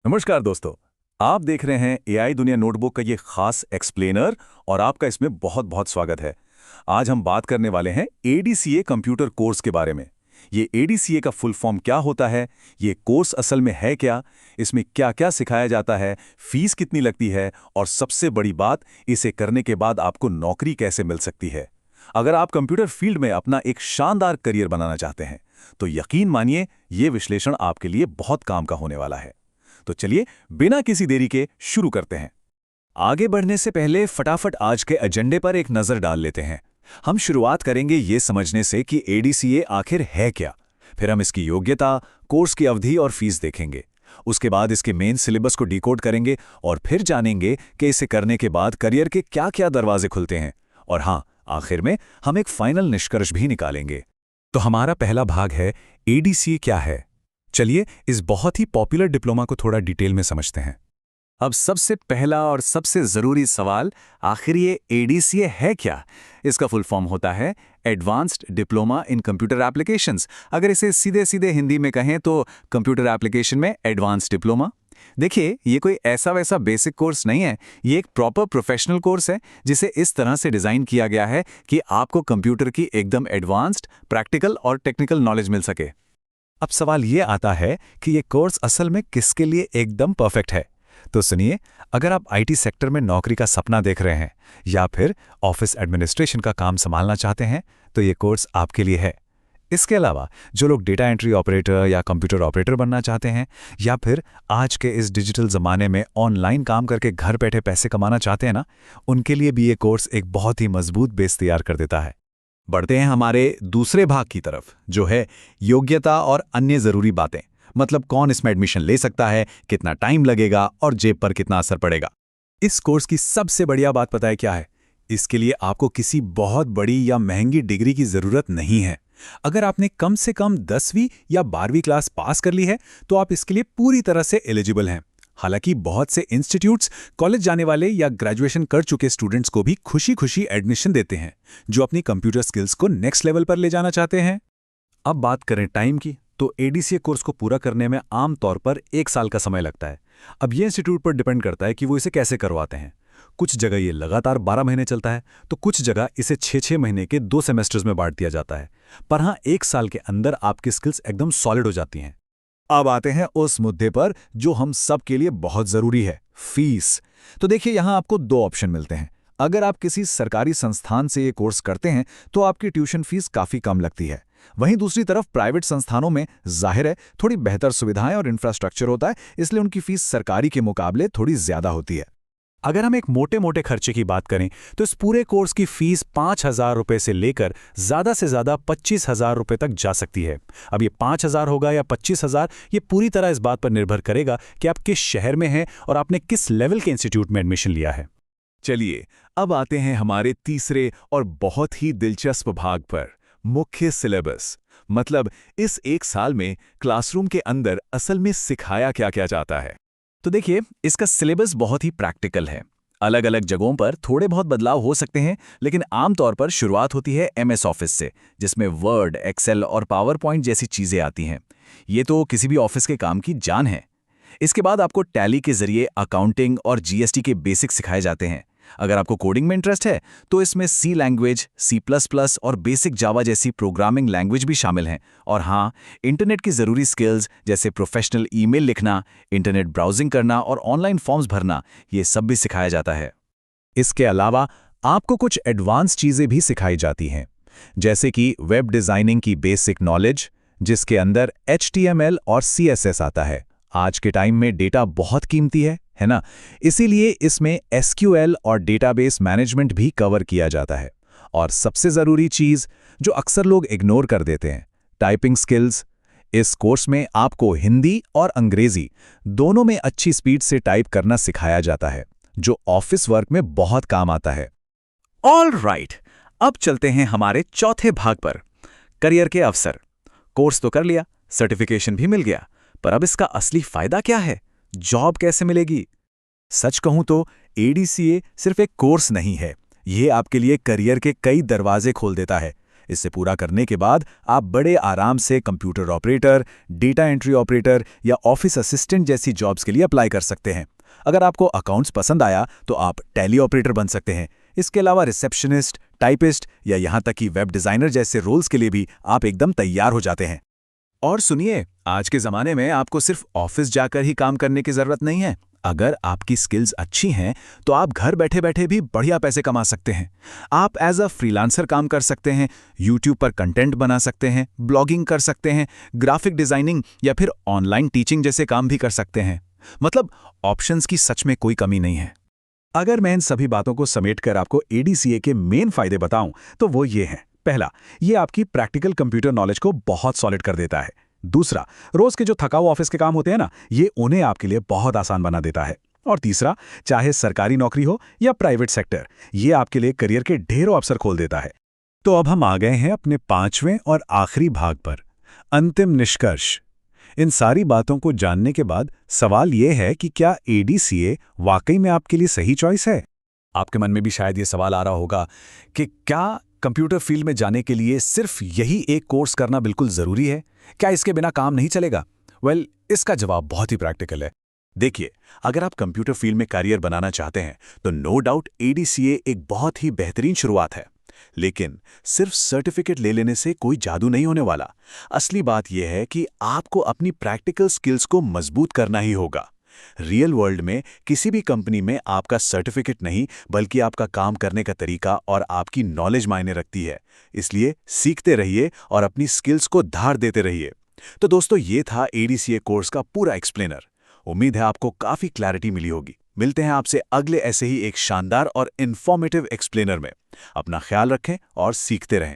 नमस्कार दोस्तों। आप देख रहे हैं एआई दुनिया नोटबुक का ये खास एक्सप्लेनर और आपका इसमें बहुत बहुत स्वागत है। आज हम बात करने वाले हैं एडीसीए कंप्यूटर कोर्स के बारे में। ये एडीसीए का फुल फॉर्म क्या होता है, ये कोर्स असल में है क्या, इसमें क्या क्या सिखाया जाता है, फीस कितनी लगती है और सबसे बड़ी बात, इसे करने के बाद आपको नौकरी कैसे मिल सकती है। अगर आप कंप्यूटर फील्ड में अपना एक शानदार करियर बनाना चाहते हैं तो यकीन मानिए ये विश्लेषण आपके लिए बहुत काम का होने वाला है। तो चलिए बिना किसी देरी के शुरू करते हैं। आगे बढ़ने से पहले फटाफट आज के एजेंडे पर एक नजर डाल लेते हैं। हम शुरुआत करेंगे ये समझने से कि एडीसीए आखिर है क्या। फिर हम इसकी योग्यता, कोर्स की अवधि और फीस देखेंगे। उसके बाद इसके मेन सिलेबस को डिकोड करेंगे और फिर जानेंगे कि इसे करने के बाद करियर के क्या-क्या दरवाजे खुलते हैं। और हाँ, आखिर में हम एक फाइनल निष्कर्ष भी निकालेंगे। तो हमारा पहला भाग है एडीसीए क्या है। चलिए इस बहुत ही पॉपुलर डिप्लोमा को थोड़ा डिटेल में समझते हैं। अब सबसे पहला और सबसे ज़रूरी सवाल, आखिर ये एडीसीए है क्या? इसका फुल फॉर्म होता है advanced diploma in computer applications. अगर इसे सीधे सीधे हिंदी में कहें तो कंप्यूटर एप्लीकेशन में एडवांस्ड डिप्लोमा। देखिए, ये कोई ऐसा वैसा बेसिक कोर्स नहीं है, ये एक प्रॉपर प्रोफेशनल कोर्स है जिसे इस तरह से डिज़ाइन किया गया है कि आपको कंप्यूटर की एकदम एडवांस्ड, प्रैक्टिकल और टेक्निकल नॉलेज मिल सके। अब सवाल ये आता है कि ये कोर्स असल में किसके लिए एकदम परफेक्ट है। तो सुनिए, अगर आप आईटी सेक्टर में नौकरी का सपना देख रहे हैं या फिर ऑफिस एडमिनिस्ट्रेशन का काम संभालना चाहते हैं तो ये कोर्स आपके लिए है। इसके अलावा जो लोग डेटा एंट्री ऑपरेटर या कंप्यूटर ऑपरेटर बनना चाहते हैं या फिर आज के इस डिजिटल ज़माने में ऑनलाइन काम करके घर बैठे पैसे कमाना चाहते हैं ना, उनके लिए भी ये कोर्स एक बहुत ही मजबूत बेस तैयार कर देता है। बढ़ते हैं हमारे दूसरे भाग की तरफ, जो है योग्यता और अन्य ज़रूरी बातें। मतलब कौन इसमें एडमिशन ले सकता है, कितना टाइम लगेगा और जेब पर कितना असर पड़ेगा। इस कोर्स की सबसे बढ़िया बात पता है क्या है? इसके लिए आपको किसी बहुत बड़ी या महंगी डिग्री की ज़रूरत नहीं है। अगर आपने कम से कम 10वीं या 12वीं क्लास पास कर ली है तो आप इसके लिए पूरी तरह से एलिजिबल हैं। हालांकि बहुत से इंस्टीट्यूट्स कॉलेज जाने वाले या ग्रेजुएशन कर चुके स्टूडेंट्स को भी खुशी-खुशी एडमिशन देते हैं, जो अपनी कंप्यूटर स्किल्स को नेक्स्ट लेवल पर ले जाना चाहते हैं। अब बात करें टाइम की, तो एडीसीए कोर्स को पूरा करने में आम तौर पर 1 साल का समय लगता है। अब ये इंस्टीट्यूट पर डिपेंड करता है कि वो इसे कैसे करवाते हैं। कुछ जगह ये लगातार 12 महीने चलता है, तो कुछ जगह इसे 6-6 महीने के 2 सेमेस्टर्स में बांट दिया जाता है। पर हाँ, 1 साल के अंदर आपकी स्किल्स एकदम सॉलिड हो जाती हैं। अब आते हैं उस मुद्दे पर जो हम सब के लिए बहुत जरूरी है, फीस। तो देखिए, यहां आपको 2 ऑप्शन मिलते हैं। अगर आप किसी सरकारी संस्थान से ये कोर्स करते हैं तो आपकी ट्यूशन फीस काफी कम लगती है। वहीं दूसरी तरफ प्राइवेट संस्थानों में जाहिर है थोड़ी बेहतर सुविधाएं और इंफ्रास्ट्रक्चर होता है, इसलिए उनकी फीस सरकारी के मुकाबले थोड़ी ज्यादा होती है। अगर हम एक मोटे-मोटे खर्चे की बात करें तो इस पूरे कोर्स की फीस 5,000 रुपये से लेकर ज़्यादा से ज़्यादा 25,000 रुपये तक जा सकती है। अब ये 5,000 होगा या 25,000, ये पूरी तरह इस बात पर निर्भर करेगा कि आप किस शहर में हैं और आपने किस लेवल के इंस्टीट्यूट में एडमिशन लिया है। चलिए अब आते हैं हमारे तीसरे और बहुत ही दिलचस्प भाग पर, मुख्य सिलेबस। मतलब इस 1 साल में क्लासरूम के अंदर असल में सिखाया क्या-क्या जाता है। तो देखिए, इसका सिलेबस बहुत ही प्रैक्टिकल है। अलग अलग जगहों पर थोड़े बहुत बदलाव हो सकते हैं, लेकिन आमतौर पर शुरुआत होती है एमएस ऑफिस से, जिसमें वर्ड, एक्सेल और पावर पॉइंट जैसी चीज़ें आती हैं। ये तो किसी भी ऑफिस के काम की जान है। इसके बाद आपको टैली के जरिए अकाउंटिंग और जीएसटी के बेसिक सिखाए जाते हैं। अगर आपको कोडिंग में इंटरेस्ट है तो इसमें सी लैंग्वेज, C++ और बेसिक जावा जैसी प्रोग्रामिंग लैंग्वेज भी शामिल हैं। और हाँ, इंटरनेट की ज़रूरी स्किल्स जैसे प्रोफेशनल ईमेल लिखना, इंटरनेट ब्राउजिंग करना और ऑनलाइन फॉर्म्स भरना, ये सब भी सिखाया जाता है। इसके अलावा आपको कुछ एडवांस चीज़ें भी सिखाई जाती हैं, जैसे कि वेब डिज़ाइनिंग की बेसिक नॉलेज, जिसके अंदर HTML और CSS आता है। आज के टाइम में डेटा बहुत कीमती है ना? इसीलिए इसमें SQL और डेटाबेस मैनेजमेंट भी कवर किया जाता है। और सबसे ज़रूरी चीज़ जो अक्सर लोग इग्नोर कर देते हैं, टाइपिंग स्किल्स। इस कोर्स में आपको हिंदी और अंग्रेजी दोनों में अच्छी स्पीड से टाइप करना सिखाया जाता है, जो ऑफिस वर्क में बहुत काम आता है। ऑल राइट, अब चलते हैं हमारे चौथे भाग पर, करियर के अवसर। कोर्स तो कर लिया, सर्टिफिकेशन भी मिल गया, पर अब इसका असली फायदा क्या है? जॉब कैसे मिलेगी? सच कहूं तो एडीसीए सिर्फ एक कोर्स नहीं है, ये आपके लिए करियर के कई दरवाजे खोल देता है। इससे पूरा करने के बाद आप बड़े आराम से computer operator, data entry operator या ऑफिस असिस्टेंट जैसी जॉब्स के लिए अप्लाई कर सकते हैं। अगर आपको अकाउंट्स पसंद आया तो आप टैली ऑपरेटर बन सकते हैं। इसके अलावा रिसेप्शनिस्ट, टाइपिस्ट या यहाँ तक कि वेब डिज़ाइनर जैसे रोल्स के लिए भी आप एकदम तैयार हो जाते हैं। और सुनिए, आज के ज़माने में आपको सिर्फ ऑफिस जाकर ही काम करने की ज़रूरत नहीं है। अगर आपकी स्किल्स अच्छी हैं तो आप घर बैठे बैठे भी बढ़िया पैसे कमा सकते हैं। आप एज अ फ्रीलांसर काम कर सकते हैं, यूट्यूब पर कंटेंट बना सकते हैं, ब्लॉगिंग कर सकते हैं, ग्राफिक डिज़ाइनिंग या फिर ऑनलाइन टीचिंग जैसे काम भी कर सकते हैं। मतलब ऑप्शंस की सच में कोई कमी नहीं है। अगर मैं इन सभी बातों को समेटकर आपको एडीसीए के मेन फायदे बताऊं तो वो ये हैं। पहला, ये आपकी प्रैक्टिकल कंप्यूटर नॉलेज को बहुत सॉलिड कर देता है। दूसरा, रोज के जो थकाऊ ऑफिस के काम होते हैं ना, ये उन्हें आपके लिए बहुत आसान बना देता है। और तीसरा, चाहे सरकारी नौकरी हो या प्राइवेट सेक्टर, ये आपके लिए करियर के ढेरों अवसर खोल देता है। तो अब हम आ गए हैं अपने 5वें और आखिरी भाग पर, अंतिम निष्कर्ष। इन सारी बातों को जानने के बाद सवाल ये है कि क्या एडीसीए वाकई में आपके लिए सही चॉइस है? आपके मन में भी शायद ये सवाल आ रहा होगा कि क्या कंप्यूटर फील्ड में जाने के लिए सिर्फ यही एक कोर्स करना बिल्कुल ज़रूरी है? क्या इसके बिना काम नहीं चलेगा? वेल, इसका जवाब बहुत ही प्रैक्टिकल है। देखिए, अगर आप कंप्यूटर फील्ड में करियर बनाना चाहते हैं तो नो डाउट एडीसीए एक बहुत ही बेहतरीन शुरुआत है। लेकिन सिर्फ सर्टिफिकेट ले लेने से कोई जादू नहीं होने वाला। असली बात यह है कि आपको अपनी प्रैक्टिकल स्किल्स को मजबूत करना ही होगा। रियल वर्ल्ड में किसी भी कंपनी में आपका सर्टिफिकेट नहीं, बल्कि आपका काम करने का तरीका और आपकी नॉलेज मायने रखती है। इसलिए सीखते रहिए और अपनी स्किल्स को धार देते रहिए। तो दोस्तों, ये था एडीसीए कोर्स का पूरा एक्सप्लेनर। उम्मीद है आपको काफी क्लैरिटी मिली होगी। मिलते हैं आपसे अगले ऐसे ही एक शानदार और इन्फॉर्मेटिव एक्सप्लेनर में। अपना ख्याल रखें और सीखते रहें।